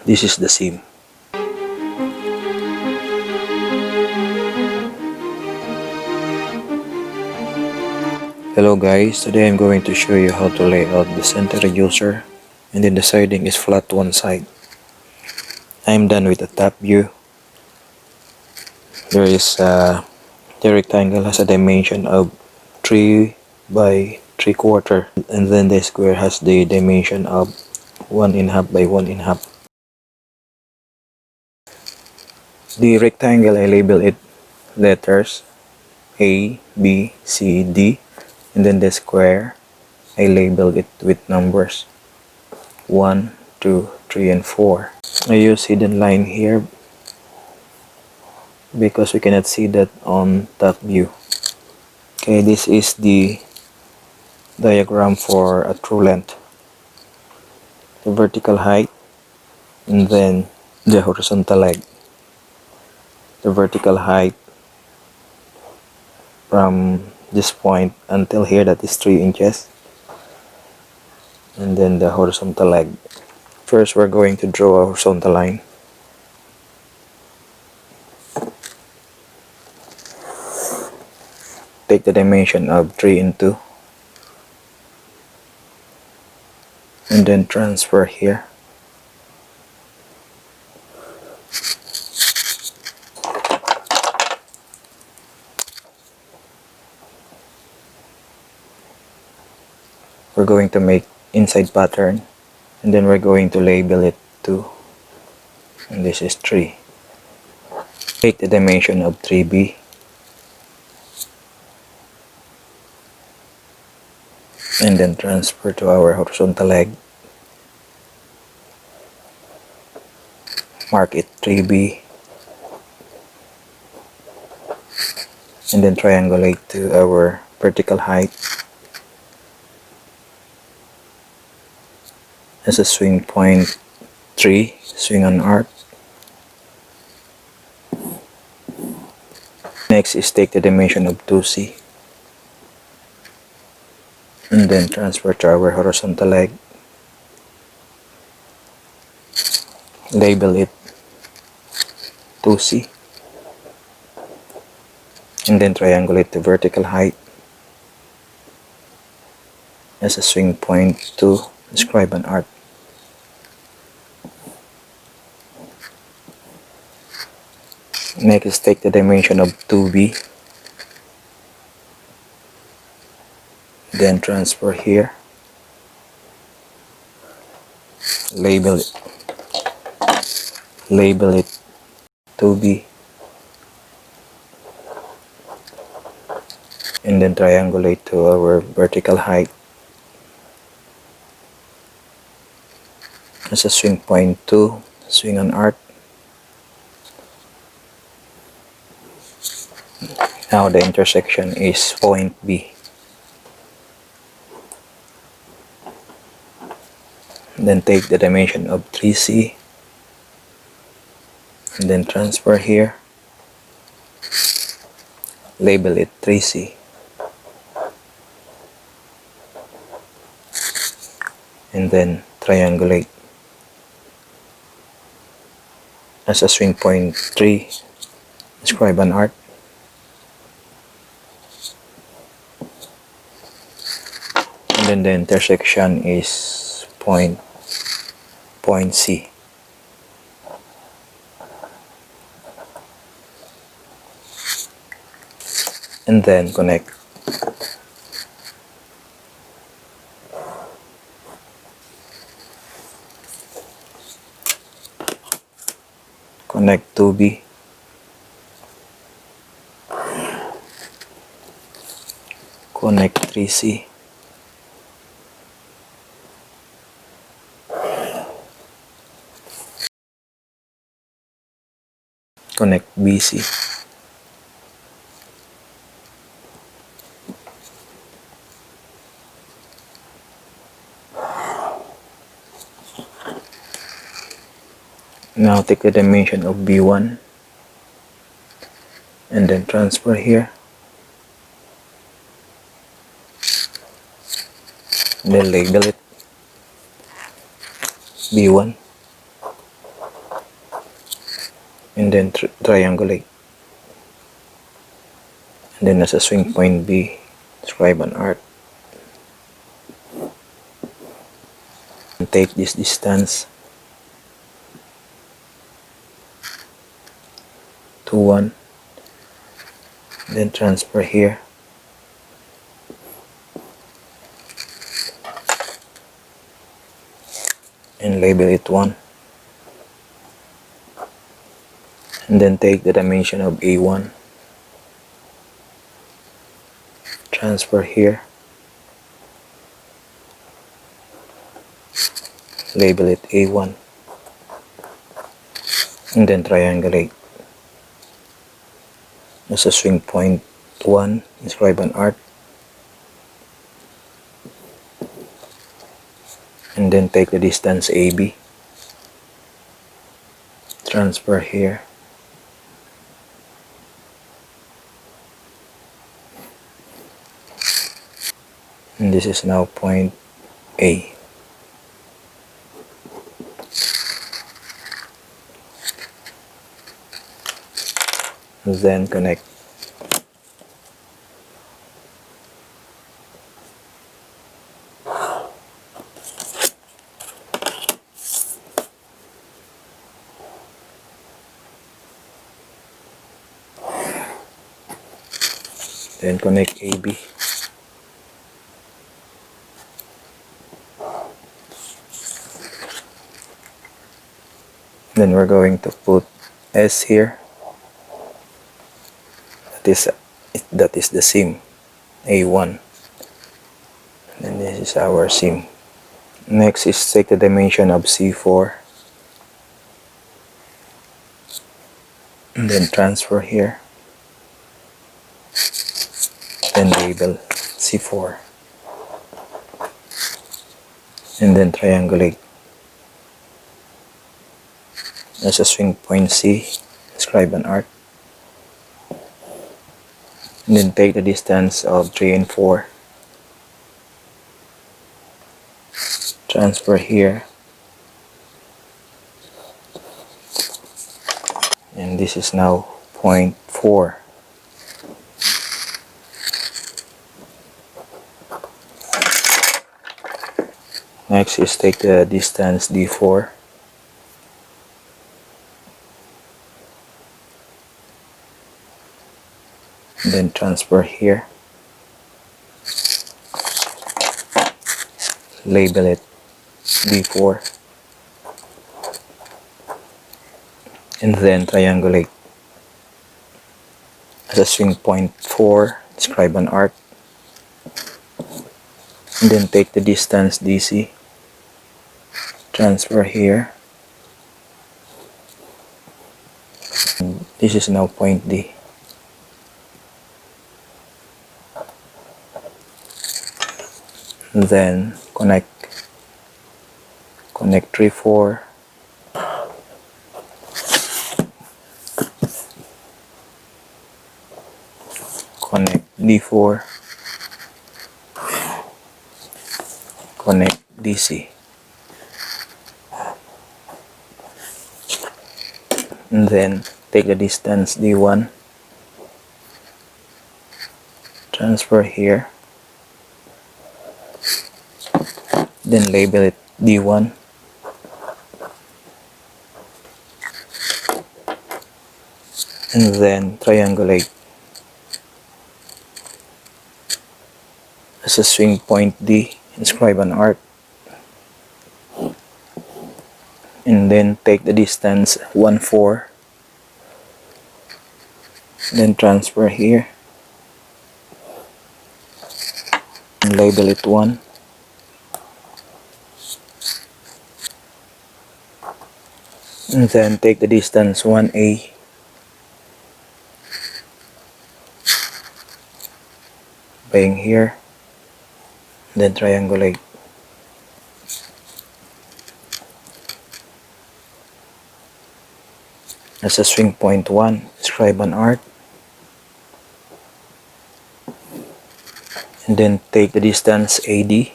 This is the seam. Hello guys, today I'm going to show you how to lay out the center reducer, and then the siding is flat one side. I'm done with the top view. The rectangle has a dimension of 3 by 3/4, and then the square has the dimension of 1.5 by 1.5. The rectangle, I label it letters A, B, C, D, and then the square, I labeled it with numbers 1, 2, 3, and 4. I use hidden line here because we cannot see that on top view. Okay, this is the diagram for a true length, the vertical height, and then the horizontal leg. The vertical height from this point until here, that is 3 inches, and then the horizontal leg. First, we're going to draw a horizontal line. Take the dimension of 3 and 2, and then transfer here. We're going to make inside pattern, and then we're going to label it 2, and this is 3. Take the dimension of 3B, and then transfer to our horizontal leg. Mark it 3B, and then triangulate to our vertical height as a swing point 3, swing on arc. Next is take the dimension of 2C, and then transfer to our horizontal leg. Label it 2C, and then triangulate the vertical height as a swing point 2, describe an arc. Next is take the dimension of 2B, then transfer here. Label it 2B, and then triangulate to our vertical height as a swing point 2, swing on arc. Now the intersection is point B. Then take the dimension of 3C, and then transfer here. Label it 3C, and then triangulate as a swing point 3, describe an arc. And then the intersection is point C. And then connect. Connect 2B, connect 3C, connect BC. Now take the dimension of B1 and then transfer here, and then label it B1, and then triangulate, and then as a swing point B, describe an arc, and take this distance to 1, then transfer here, and label it 1, and then take the dimension of A1, transfer here, label it A1, and then triangulate. As a swing point 1, describe an arc, and then take the distance AB, transfer here, and this is now point A. Then connect. Then connect AB. Then we're going to put S here. That is the seam A1. And this is our seam. Next is take the dimension of C4, and then transfer here, then label C4, and then triangulate. As a swing point C, describe an arc, and then take the distance of 3 and 4, transfer here, and this is now point 4. Next is take the distance D4, then transfer here, label it D4, and then triangulate. As a swing point 4, describe an arc, and then take the distance DC, transfer here, and this is now point D. Then connect 3, 4, connect D4, connect DC, and then take the distance D1, transfer here, then label it D1, and then triangulate. As a swing point D, inscribe an arc, and then take the distance 1, 4, then transfer here, and label it 1, and then take the distance 1A, bang here, then triangulate. As a swing point 1, scribe an arc, and then take the distance AD,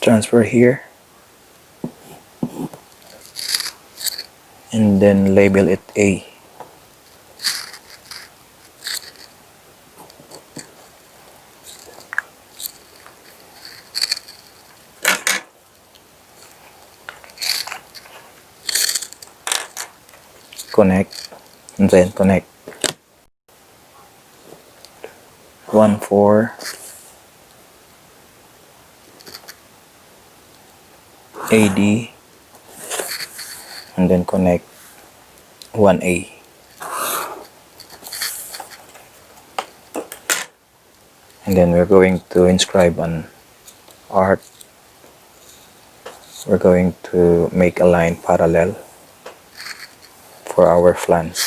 transfer here, and then label it A. Connect, and then connect. 1, 4, AD, and then connect 1A. And then we're going to inscribe an arc. We're going to make a line parallel for our flange.